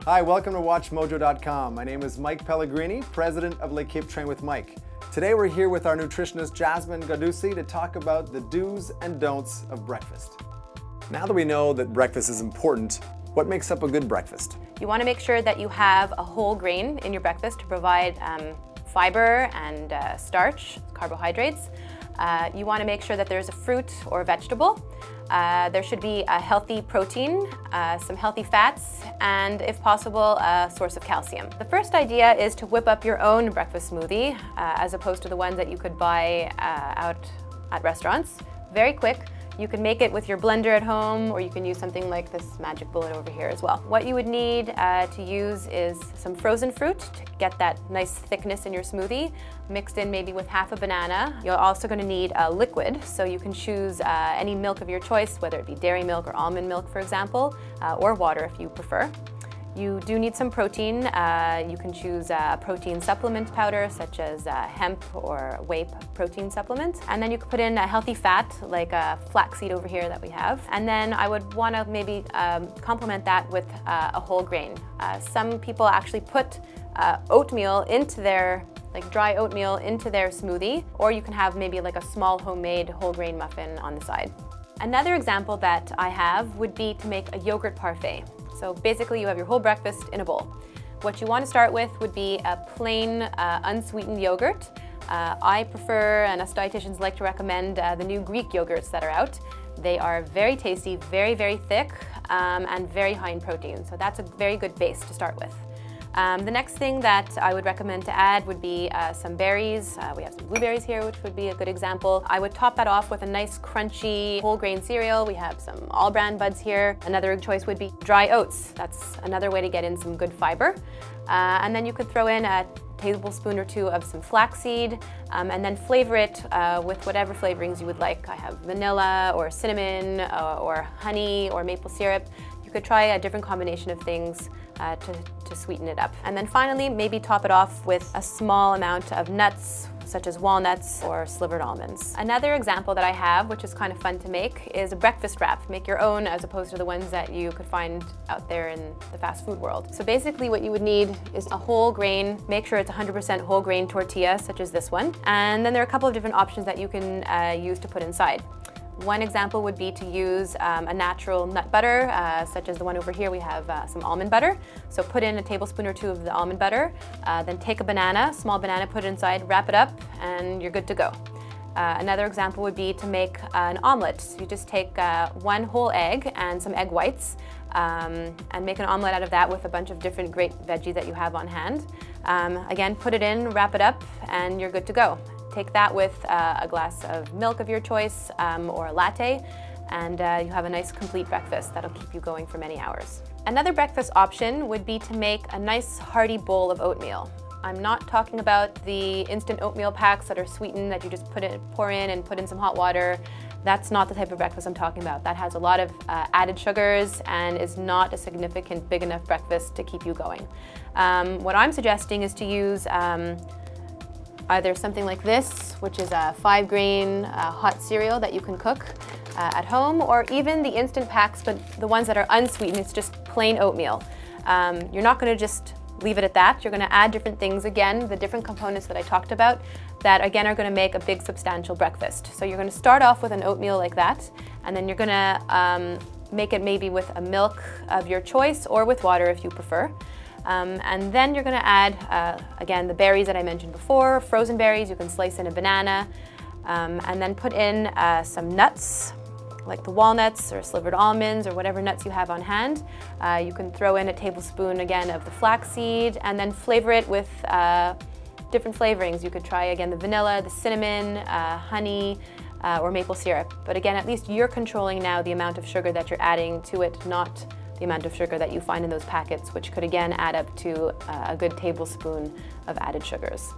Hi, welcome to WatchMojo.com. My name is Mike Pellegrini, president of Le Keep Train with Mike. Today we're here with our nutritionist Jasmine Gadusi to talk about the do's and don'ts of breakfast. Now that we know that breakfast is important, what makes up a good breakfast? You want to make sure that you have a whole grain in your breakfast to provide fiber and starch, carbohydrates. You want to make sure that there's a fruit or a vegetable. There should be a healthy protein, some healthy fats, and if possible, a source of calcium. The first idea is to whip up your own breakfast smoothie, as opposed to the ones that you could buy out at restaurants. Very quick. You can make it with your blender at home, or you can use something like this magic bullet over here as well. What you would need to use is some frozen fruit to get that nice thickness in your smoothie, mixed in maybe with half a banana. You're also going to need a liquid, so you can choose any milk of your choice, whether it be dairy milk or almond milk, for example, or water if you prefer. You do need some protein. You can choose a protein supplement powder such as hemp or whey protein supplement. And then you can put in a healthy fat like a flaxseed over here that we have. And then I would want to maybe complement that with a whole grain. Some people actually put oatmeal into their, like dry oatmeal into their smoothie, or you can have maybe like a small homemade whole grain muffin on the side. Another example that I have would be to make a yogurt parfait. So basically you have your whole breakfast in a bowl. What you want to start with would be a plain unsweetened yogurt. I prefer, and us dietitians like to recommend, the new Greek yogurts that are out. They are very tasty, very, very thick, and very high in protein. So that's a very good base to start with. The next thing that I would recommend to add would be some berries. We have some blueberries here, which would be a good example. I would top that off with a nice crunchy whole grain cereal. We have some all bran buds here. Another choice would be dry oats. That's another way to get in some good fiber. And then you could throw in a tablespoon or two of some flaxseed, and then flavor it with whatever flavorings you would like. I have vanilla or cinnamon or honey or maple syrup. You could try a different combination of things to sweeten it up. And then finally, maybe top it off with a small amount of nuts, such as walnuts or slivered almonds. Another example that I have, which is kind of fun to make, is a breakfast wrap. Make your own as opposed to the ones that you could find out there in the fast food world. So basically what you would need is a whole grain, make sure it's 100% whole grain tortilla, such as this one. And then there are a couple of different options that you can use to put inside. One example would be to use a natural nut butter, such as the one over here. We have some almond butter. So put in a tablespoon or two of the almond butter, then take a banana, small banana, put it inside, wrap it up, and you're good to go. Another example would be to make an omelette. So you just take one whole egg and some egg whites, and make an omelette out of that with a bunch of different great veggies that you have on hand. Again, put it in, wrap it up, and you're good to go. Take that with a glass of milk of your choice, or a latte, and you have a nice complete breakfast that'll keep you going for many hours. Another breakfast option would be to make a nice hearty bowl of oatmeal. I'm not talking about the instant oatmeal packs that are sweetened that you just pour in and put in some hot water. That's not the type of breakfast I'm talking about. That has a lot of added sugars and is not a significant big enough breakfast to keep you going. What I'm suggesting is to use either something like this, which is a 5-grain hot cereal that you can cook at home, or even the instant packs, but the ones that are unsweetened. It's just plain oatmeal. You're not going to just leave it at that. You're going to add different things, again, the different components that I talked about, that again are going to make a big substantial breakfast. So you're going to start off with an oatmeal like that, and then you're going to make it maybe with a milk of your choice or with water if you prefer. And then you're going to add, again, the berries that I mentioned before, frozen berries. You can slice in a banana, and then put in some nuts, like the walnuts or slivered almonds or whatever nuts you have on hand. You can throw in a tablespoon, again, of the flaxseed, and then flavor it with different flavorings. You could try, again, the vanilla, the cinnamon, honey, or maple syrup. But again, at least you're controlling now the amount of sugar that you're adding to it, not the amount of sugar that you find in those packets, which could again add up to a good tablespoon of added sugars.